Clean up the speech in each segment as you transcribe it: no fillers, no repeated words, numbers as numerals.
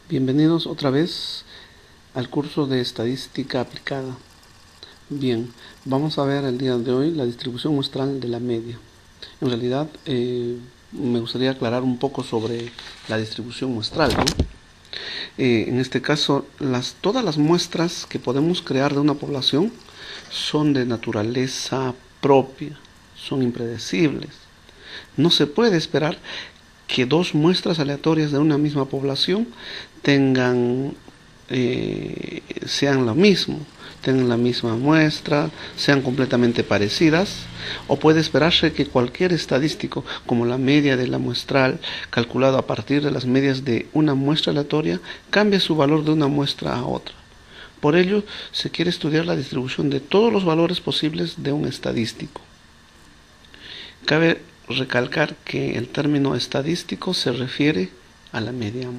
Bienvenidos otra vez al curso de estadística aplicada. Bien, vamos a ver el día de hoy la distribución muestral de la media. En realidad, me gustaría aclarar un poco sobre la distribución muestral, ¿no? En este caso, todas las muestras que podemos crear de una población son de naturaleza propia, son impredecibles. No se puede esperar que dos muestras aleatorias de una misma población sean lo mismo, tengan la misma muestra, sean completamente parecidas, o puede esperarse que cualquier estadístico, como la media de la muestral, calculado a partir de las medias de una muestra aleatoria, cambie su valor de una muestra a otra. Por ello, se quiere estudiar la distribución de todos los valores posibles de un estadístico. Cabe recalcar que el término estadístico se refiere a la media,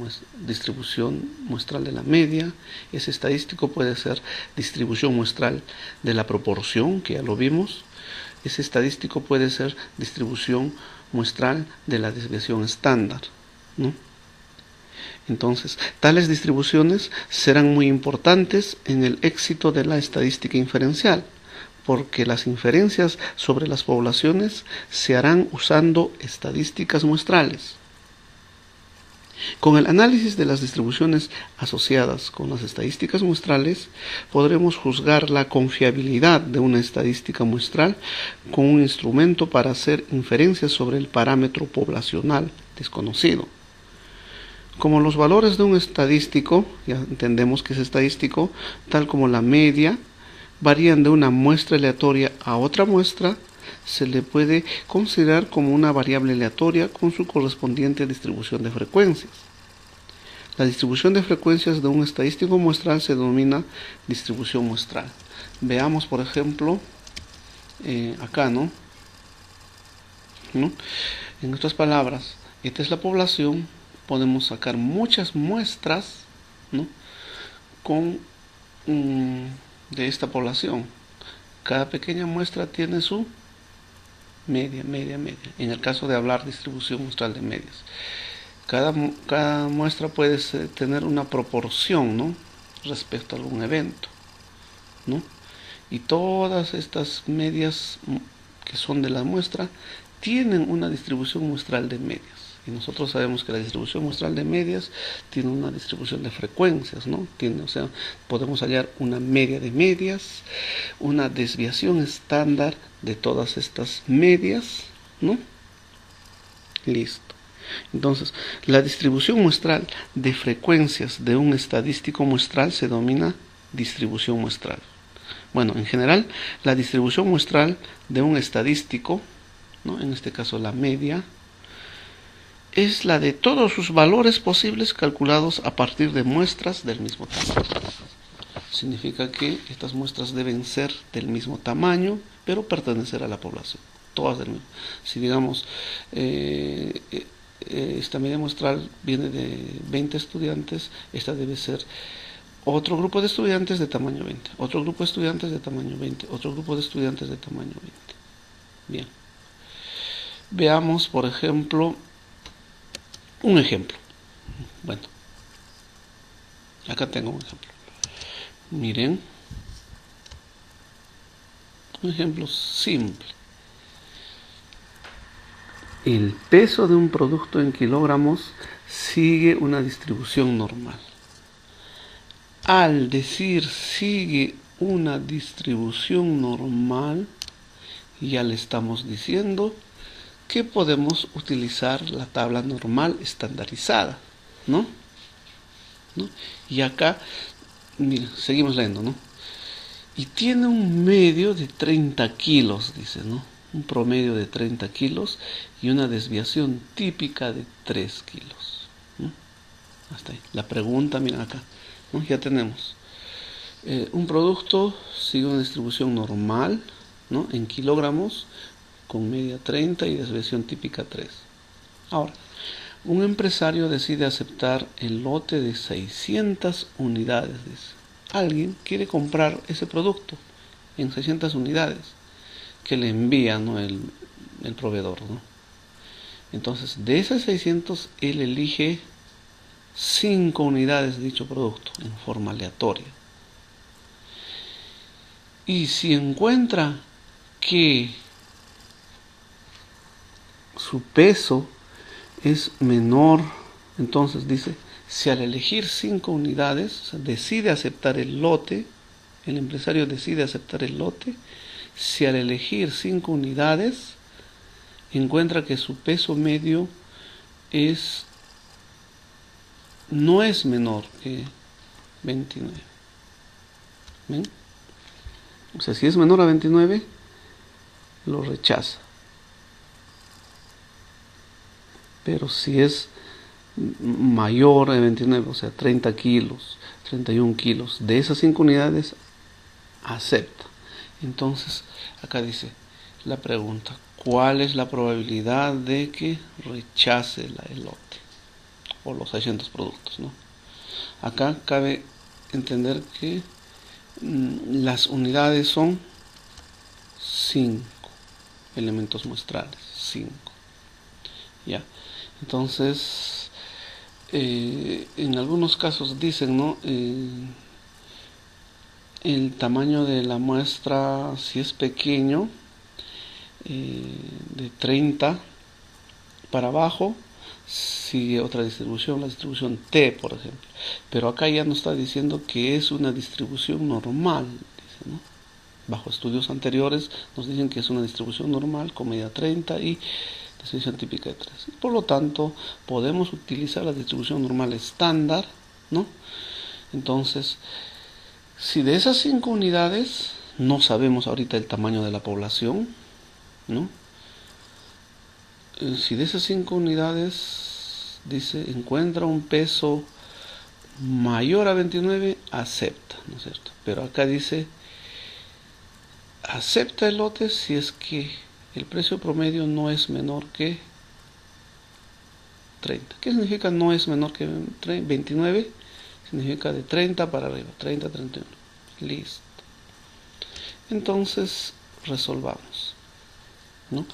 distribución muestral de la media. Ese estadístico puede ser distribución muestral de la proporción, que ya lo vimos. Ese estadístico puede ser distribución muestral de la desviación estándar, ¿no? Entonces, tales distribuciones serán muy importantes en el éxito de la estadística inferencial, porque las inferencias sobre las poblaciones se harán usando estadísticas muestrales. Con el análisis de las distribuciones asociadas con las estadísticas muestrales, podremos juzgar la confiabilidad de una estadística muestral con un instrumento para hacer inferencias sobre el parámetro poblacional desconocido. Como los valores de un estadístico, ya entendemos que es estadístico, tal como la media, varían de una muestra aleatoria a otra muestra, se le puede considerar como una variable aleatoria con su correspondiente distribución de frecuencias. La distribución de frecuencias de un estadístico muestral se denomina distribución muestral. Veamos, por ejemplo, acá, ¿no? En otras palabras, esta es la población. Podemos sacar muchas muestras, ¿no?, de esta población. Cada pequeña muestra tiene su media. En el caso de hablar distribución muestral de medias, cada muestra puede tener una proporción, ¿no?, respecto a algún evento, ¿no? Y todas estas medias que son de la muestra tienen una distribución muestral de medias. Y nosotros sabemos que la distribución muestral de medias tiene una distribución de frecuencias, ¿no? Podemos hallar una media de medias, una desviación estándar de todas estas medias, ¿no? Listo. Entonces, la distribución muestral de frecuencias de un estadístico muestral se denomina distribución muestral. Bueno, en general, la distribución muestral de un estadístico, ¿no?, en este caso la media, es la de todos sus valores posibles calculados a partir de muestras del mismo tamaño. Significa que estas muestras deben ser del mismo tamaño, pero pertenecer a la población. Todas del mismo. Si digamos, esta media muestral viene de 20 estudiantes, esta debe ser otro grupo de estudiantes de tamaño 20, otro grupo de estudiantes de tamaño 20, otro grupo de estudiantes de tamaño 20. Bien. Veamos, por ejemplo, un ejemplo. Bueno, acá tengo un ejemplo. Miren, un ejemplo simple. El peso de un producto en kilogramos sigue una distribución normal. Al decir sigue una distribución normal, ya le estamos diciendo que podemos utilizar la tabla normal estandarizada, ¿no? Y acá, mira, seguimos leyendo, ¿no? Y tiene un medio de 30 kilos, dice, ¿no? Un promedio de 30 kilos y una desviación típica de 3 kilos, ¿no? Hasta ahí. La pregunta, miren acá, ¿no? Ya tenemos un producto sigue una distribución normal, ¿no?, en kilogramos, con media 30 y desviación típica 3. Ahora, un empresario decide aceptar el lote de 600 unidades. Dice. Alguien quiere comprar ese producto en 600 unidades que le envía, ¿no?, el proveedor, ¿no? Entonces, de esas 600, él elige 5 unidades de dicho producto en forma aleatoria. Y si encuentra que su peso es menor, entonces dice, si al elegir 5 unidades, o sea, decide aceptar el lote, el empresario decide aceptar el lote, si al elegir 5 unidades encuentra que su peso medio no es menor que 29. ¿Ven? O sea, si es menor a 29, lo rechaza. Pero si es mayor a 29, o sea, 30 kilos, 31 kilos, de esas 5 unidades, acepta. Entonces, acá dice la pregunta, ¿cuál es la probabilidad de que rechace el lote o los 600 productos, ¿no? Acá cabe entender que las unidades son 5 elementos muestrales, 5. Ya, entonces, en algunos casos dicen, ¿no? El tamaño de la muestra, si es pequeño, de 30 para abajo, sigue otra distribución, la distribución T, por ejemplo. Pero acá ya nos está diciendo que es una distribución normal, dice, ¿no? Bajo estudios anteriores nos dicen que es una distribución normal con media 30 y distribución típica de 3. Por lo tanto, podemos utilizar la distribución normal estándar, ¿no? Entonces, si de esas 5 unidades no sabemos ahorita el tamaño de la población, ¿no? Si de esas 5 unidades dice encuentra un peso mayor a 29, acepta, ¿no es cierto? Pero acá dice acepta el lote si es que el precio promedio no es menor que 30. ¿Qué significa no es menor que 29? Significa de 30 para arriba, 30, 31. Listo. Entonces resolvamos, ¿no?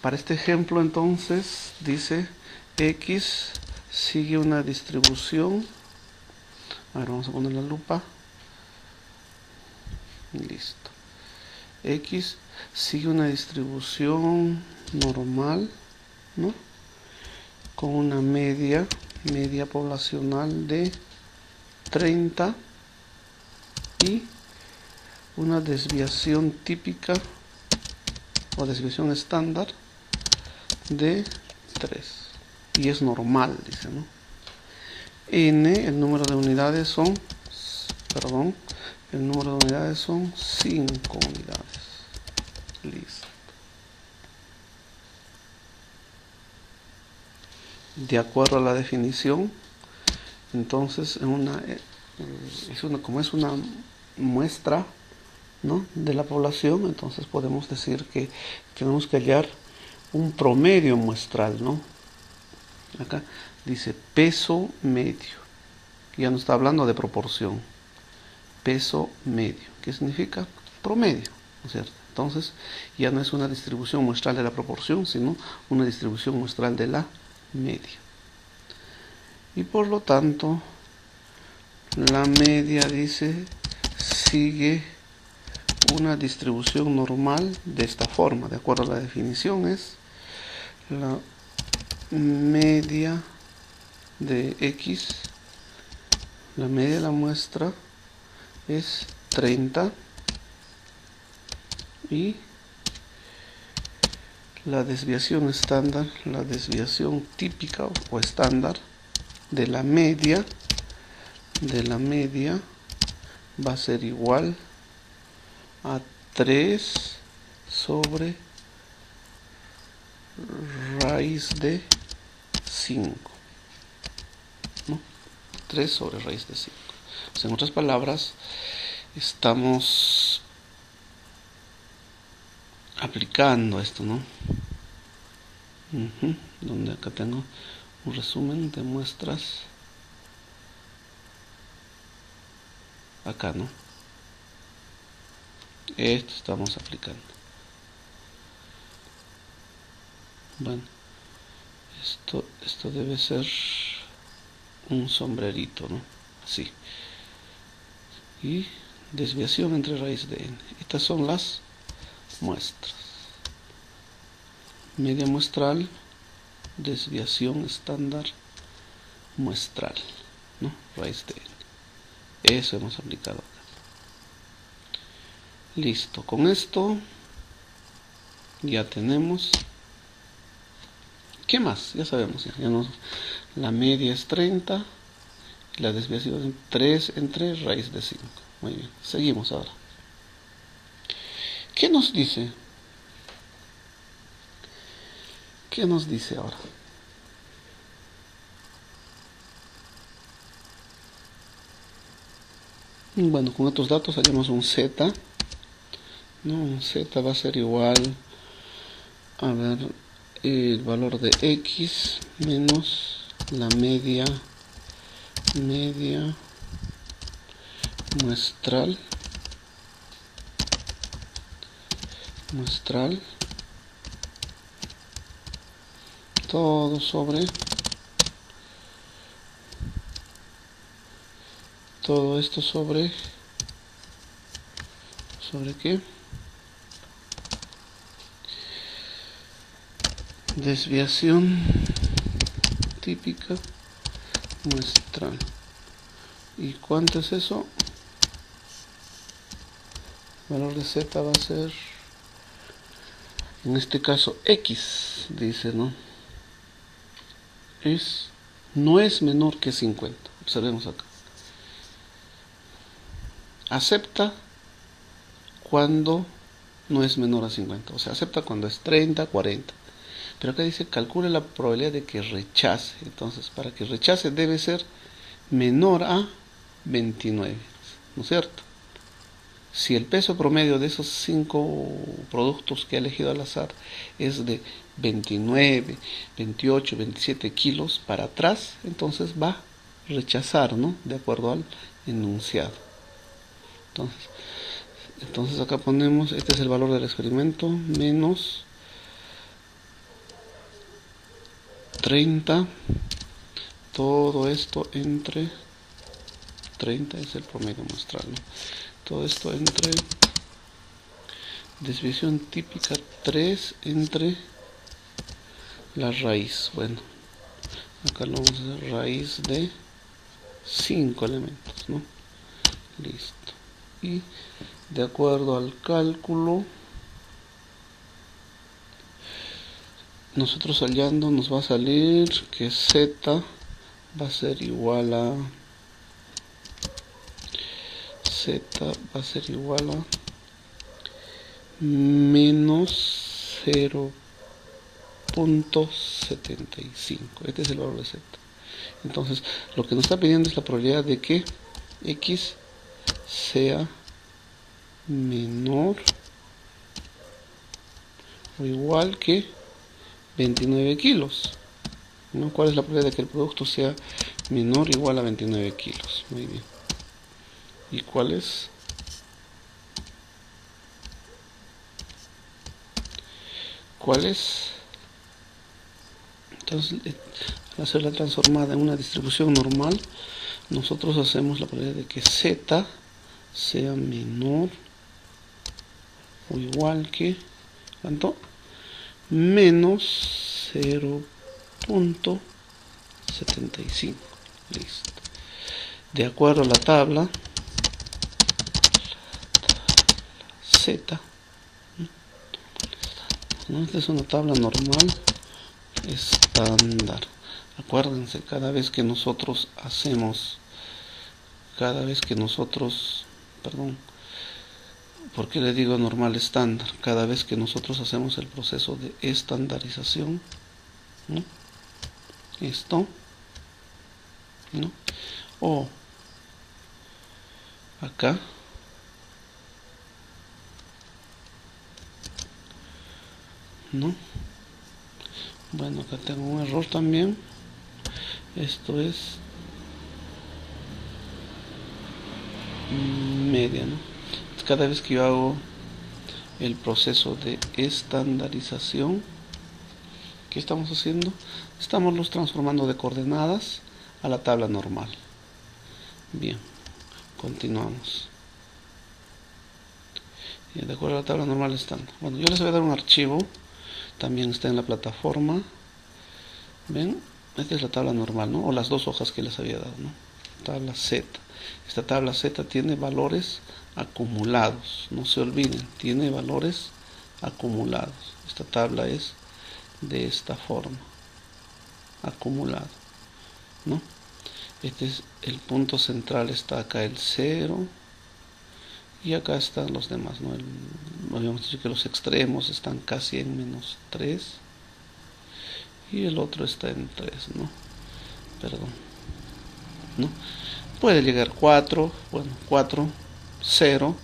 Para este ejemplo entonces dice X sigue una distribución. Ahora vamos a poner la lupa. Listo. X sigue una distribución normal, ¿no? Con una media poblacional de 30 y una desviación típica o desviación estándar de 3. Y es normal, dice, ¿no? N, el número de unidades son, el número de unidades son 5 unidades. Listo. De acuerdo a la definición, entonces como es una muestra, ¿no?, de la población, entonces podemos decir que tenemos que hallar un promedio muestral, ¿no? Acá dice peso medio, ya no está hablando de proporción. Peso medio, ¿qué significa? Promedio, ¿no es cierto? Entonces ya no es una distribución muestral de la proporción, sino una distribución muestral de la media. Y por lo tanto, la media, dice, sigue una distribución normal de esta forma. De acuerdo a la definición, es la media de X, la media de la muestra es 30 y la desviación estándar, la desviación típica o estándar de la media va a ser igual a 3 sobre raíz de 5, ¿no? 3 sobre raíz de 5. O sea, en otras palabras, estamos aplicando esto, ¿no? Donde acá tengo un resumen de muestras. Acá, ¿no? Esto estamos aplicando. Bueno, esto debe ser un sombrerito, ¿no? Así. Y desviación entre raíz de n. Estas son las muestras. Media muestral, desviación estándar muestral, ¿no? Raíz de n. Eso hemos aplicado acá. Listo. Con esto ya tenemos. ¿Qué más? Ya sabemos. La media es 30. La desviación es 3 entre raíz de 5. Muy bien. Seguimos ahora. ¿Qué nos dice? ¿Qué nos dice ahora? Bueno, con estos datos hallamos un z. ¿No? Un z va a ser igual, a ver, el valor de x menos la media muestral todo sobre todo esto sobre ¿qué? Desviación típica muestral. ¿Y cuánto es eso? El valor de z va a ser, en este caso, x, dice, ¿no? No es menor que 50. Observemos acá. Acepta cuando no es menor a 50. O sea, acepta cuando es 30, 40. Pero acá dice, calcule la probabilidad de que rechace. Entonces, para que rechace debe ser menor a 29. ¿No es cierto? Si el peso promedio de esos 5 productos que ha elegido al azar es de 29, 28, 27 kilos para atrás, entonces va a rechazar, ¿no? De acuerdo al enunciado. Entonces acá ponemos, este es el valor del experimento, menos 30, todo esto entre 30 es el promedio muestral, ¿no? Todo esto entre desviación típica 3 entre la raíz. Bueno, acá lo vamos a hacer raíz de 5 elementos, ¿no? Listo. Y de acuerdo al cálculo, nosotros hallando nos va a salir que z va a ser igual a menos 0.75. Este es el valor de z. Entonces, lo que nos está pidiendo es la probabilidad de que x sea menor o igual que 29 kilos. ¿No? ¿Cuál es la probabilidad de que el producto sea menor o igual a 29 kilos? Muy bien. ¿Y cuál es? Entonces, al hacer la transformada en una distribución normal, nosotros hacemos la probabilidad de que z sea menor o igual que, ¿cuánto? Menos 0.75. Listo. De acuerdo a la tabla, z, ¿no? Esta es una tabla normal estándar. Acuérdense, cada vez que nosotros, ¿por qué le digo normal estándar? Cada vez que nosotros hacemos el proceso de estandarización, ¿no? Esto, ¿no? O acá, ¿no? Bueno, acá tengo un error también. Esto es media, ¿no? Cada vez que yo hago el proceso de estandarización, ¿qué estamos haciendo? Estamos los transformando de coordenadas a la tabla normal. Bien, continuamos. Y de acuerdo a la tabla normal están. Bueno, yo les voy a dar un archivo. También está en la plataforma. ¿Ven? Esta es la tabla normal, ¿no? O las dos hojas que les había dado, ¿no? Tabla Z. Esta tabla Z tiene valores acumulados. No se olviden, tiene valores acumulados. Esta tabla es de esta forma. Acumulado, ¿no? Este es el punto central, está acá el 0. Y acá están los demás, ¿no? Habíamos dicho que los extremos están casi en -3. Y el otro está en 3, ¿no? Perdón, ¿no? Puede llegar 4, bueno, 4, 0,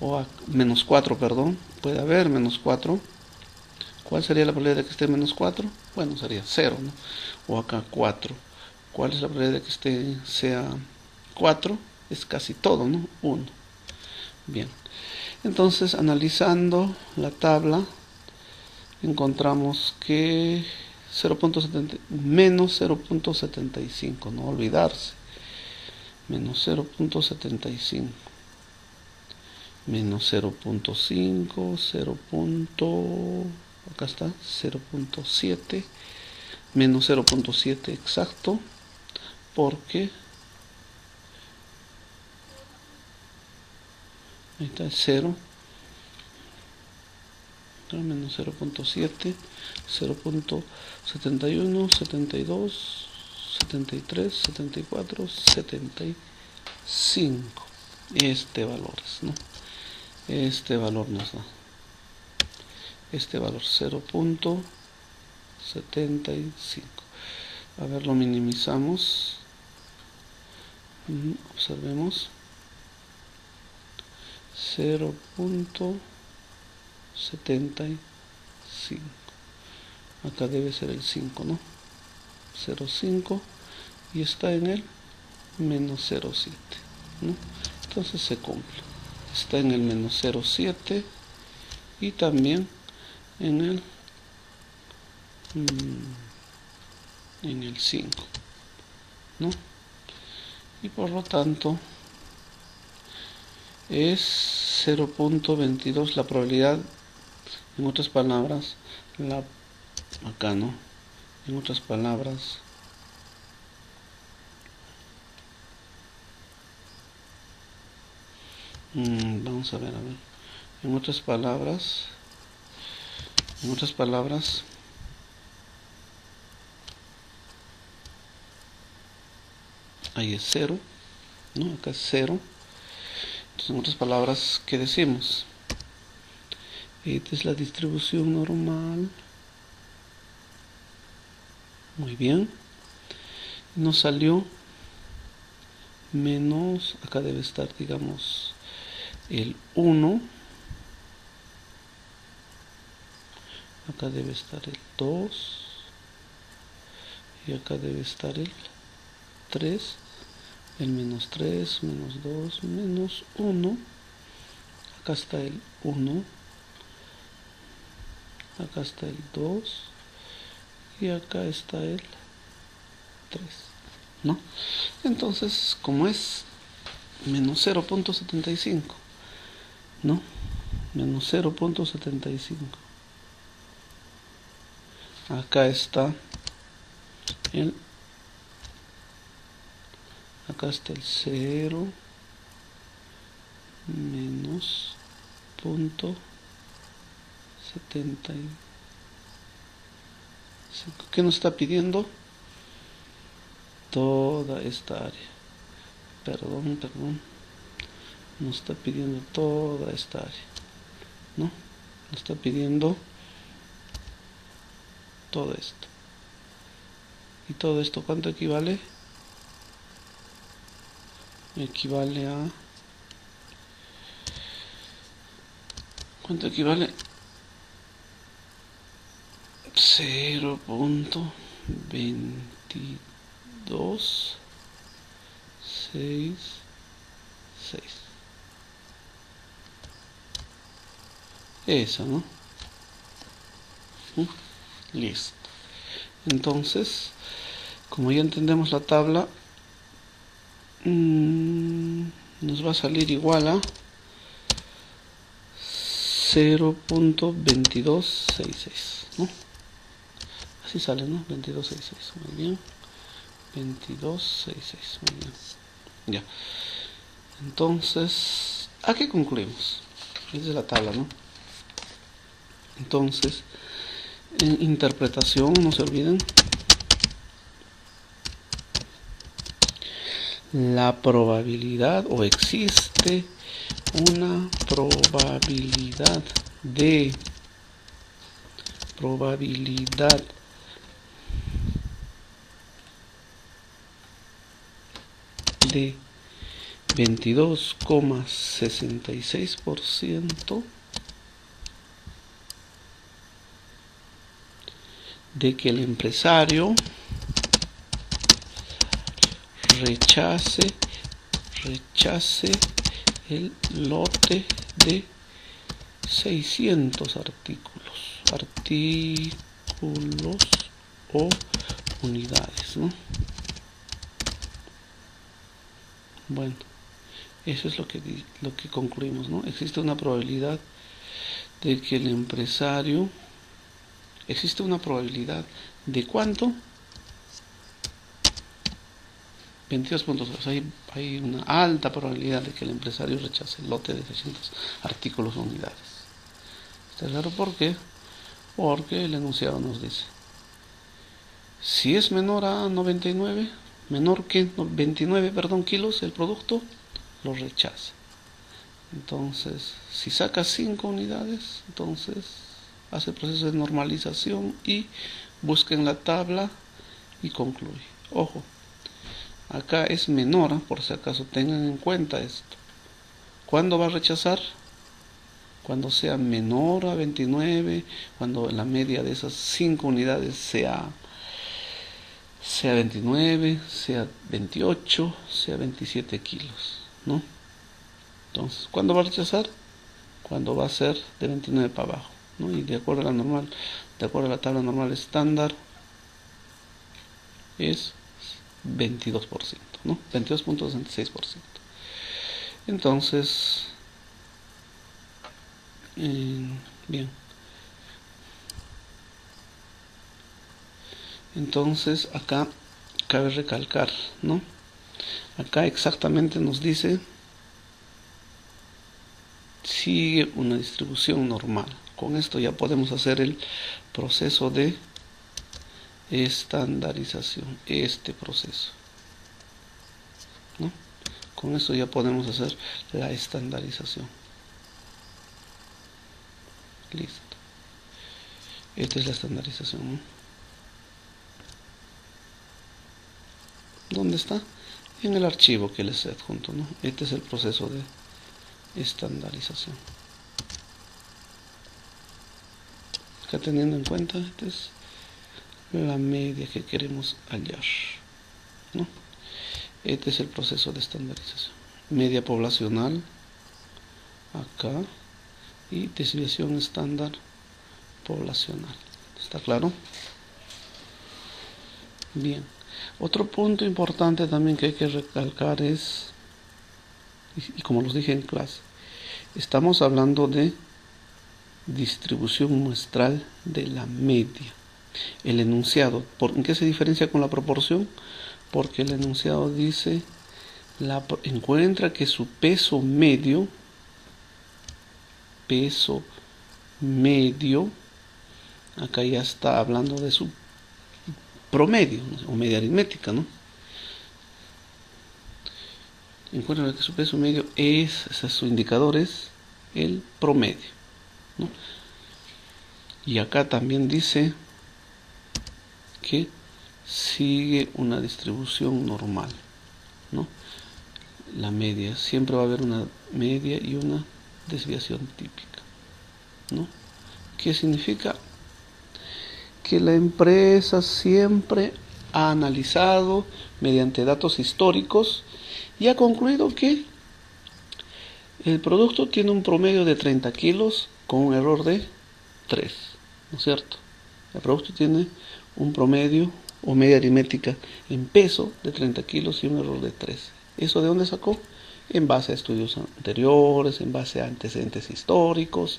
o a -4, perdón. Puede haber -4. ¿Cuál sería la probabilidad de que esté -4? Bueno, sería 0, ¿no? O acá 4. ¿Cuál es la probabilidad de que sea 4? Es casi todo, ¿no? 1. Bien. Entonces, analizando la tabla, encontramos que menos 0.75, no olvidarse, menos 0.75, menos 0.5, 0. Acá está, 0.7, menos 0.7 exacto, porque ahí está el 0, menos 0.7, 0.71, 72, 73, 74, 75. Este valor es, ¿no? Este valor nos da. Este valor 0.75. A ver, lo minimizamos. Observemos. 0.75. Acá debe ser el 5, ¿no? 0.5 y está en el menos 0.7, ¿no? Entonces se cumple. Está en el menos 0.7 y también en el 5, ¿no? Y por lo tanto es 0.22 la probabilidad. En otras palabras, acá, ¿no? En otras palabras, vamos a ver. En otras palabras, ahí es 0, ¿no? Acá es 0. Entonces, en otras palabras, ¿qué decimos? Esta es la distribución normal. Muy bien. Nos salió menos, acá debe estar, digamos, el 1. Acá debe estar el 2. Y acá debe estar el 3. El menos 3, menos 2, menos 1. Acá está el 1. Acá está el 2. Y acá está el 3, ¿no? Entonces, como es menos 0.75, ¿no? Menos 0.75. Acá está el... Acá está el 0 menos 0.75. ¿Qué nos está pidiendo? Toda esta área. Perdón. Nos está pidiendo toda esta área, ¿no? Nos está pidiendo todo esto. ¿Y todo esto cuánto equivale? Equivale a... ¿Cuánto equivale? 0.2266. Eso, ¿no? Listo. Entonces, como ya entendemos la tabla, nos va a salir igual a 0.2266, ¿no? Así sale, ¿no? 2266, muy bien. 2266, muy bien. Ya. Entonces, ¿a qué concluimos? Esa es la tabla, ¿no? Entonces, en interpretación, no se olviden, la probabilidad, o existe una probabilidad de 22,66% de que el empresario rechace el lote de 600 artículos o unidades, ¿no? Bueno, eso es lo que concluimos, ¿no? Existe una probabilidad de que el empresario, existe una probabilidad de ¿cuánto? 22.2. Hay una alta probabilidad de que el empresario rechace el lote de 600 artículos o unidades. ¿Está claro por qué? Porque el enunciado nos dice, si es menor a 99, menor que 29, kilos, el producto lo rechaza. Entonces, si saca 5 unidades, entonces hace el proceso de normalización y busca en la tabla y concluye. Ojo, acá es menor, por si acaso tengan en cuenta esto. ¿Cuándo va a rechazar? Cuando sea menor a 29, cuando la media de esas 5 unidades sea 29, sea 28, sea 27 kilos, ¿no? Entonces, ¿cuándo va a rechazar? Cuando va a ser de 29 para abajo, ¿no? Y de acuerdo a la tabla normal estándar, es 22%, ¿no? 22.66%. Entonces, bien. Entonces, acá cabe recalcar, ¿no? Acá exactamente nos dice, sigue una distribución normal. Con esto ya podemos hacer el proceso de estandarización, este proceso, ¿no? Con esto ya podemos hacer la estandarización. Listo. Esta es la estandarización, ¿no? ¿Dónde está? En el archivo que les adjunto, ¿no? Este es el proceso de estandarización. Acá teniendo en cuenta, esta es la media que queremos hallar, ¿no? Este es el proceso de estandarización. Media poblacional, acá, y desviación estándar poblacional. ¿Está claro? Bien. Otro punto importante también que hay que recalcar es, y como los dije en clase, estamos hablando de distribución muestral de la media. El enunciado, ¿en qué se diferencia con la proporción? Porque el enunciado dice, encuentra que su peso medio, acá ya está hablando de su promedio, o media aritmética, ¿no? Encuentra que su peso medio su indicador es el promedio, ¿no? Y acá también dice que sigue una distribución normal, ¿no? La media, siempre va a haber una media y una desviación típica, ¿no? ¿Qué significa? Que la empresa siempre ha analizado mediante datos históricos y ha concluido que el producto tiene un promedio de 30 kilos con un error de 3, ¿no es cierto? El producto tiene un promedio o media aritmética en peso de 30 kilos y un error de 3. ¿Eso de dónde sacó? En base a estudios anteriores, en base a antecedentes históricos.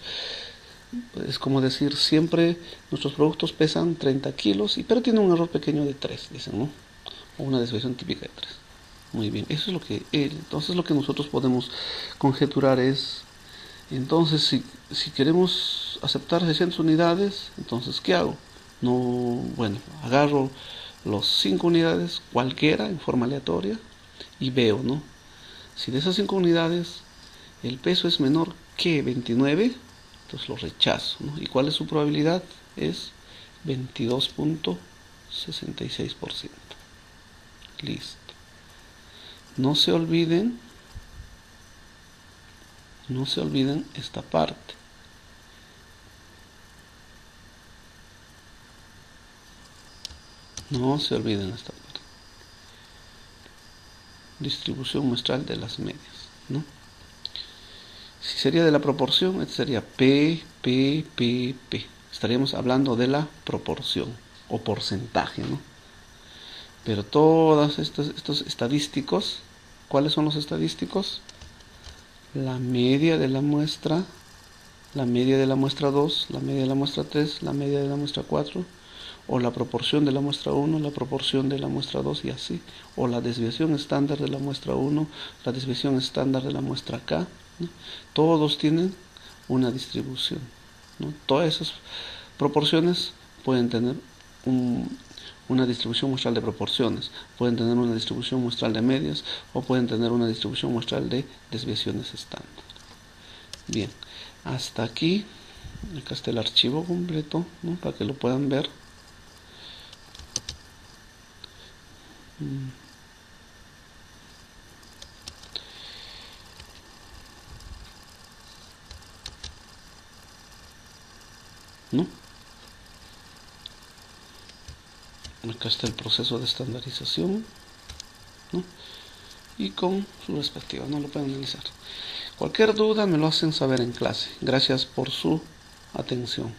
Es como decir, siempre nuestros productos pesan 30 kilos, pero tienen un error pequeño de 3, dicen, ¿no? O una desviación típica de 3. Muy bien, eso es lo que entonces lo que nosotros podemos conjeturar es, entonces si queremos aceptar 600 unidades, entonces ¿qué hago? No, bueno, agarro los 5 unidades, cualquiera, en forma aleatoria, y veo, ¿no? Si de esas 5 unidades el peso es menor que 29, entonces lo rechazo, ¿no? ¿Y cuál es su probabilidad? Es 22.66%. Listo. No se olviden esta parte. No se olviden esta parte. Distribución muestral de las medias, ¿no? Si sería de la proporción, esto sería P. Estaríamos hablando de la proporción o porcentaje, ¿no? Pero todos estos estadísticos, ¿cuáles son los estadísticos? La media de la muestra, la media de la muestra 2, la media de la muestra 3, la media de la muestra 4, o la proporción de la muestra 1, la proporción de la muestra 2 y así, o la desviación estándar de la muestra 1, la desviación estándar de la muestra K, ¿no? Todos tienen una distribución, ¿no? Todas esas proporciones pueden tener una distribución muestral de proporciones, pueden tener una distribución muestral de medias o pueden tener una distribución muestral de desviaciones estándar. Bien, hasta aquí, acá está el archivo completo, ¿no? Para que lo puedan ver. ¿No? Acá está el proceso de estandarización, ¿no? Y con su respectiva, no lo pueden analizar. Cualquier duda me lo hacen saber en clase. Gracias por su atención.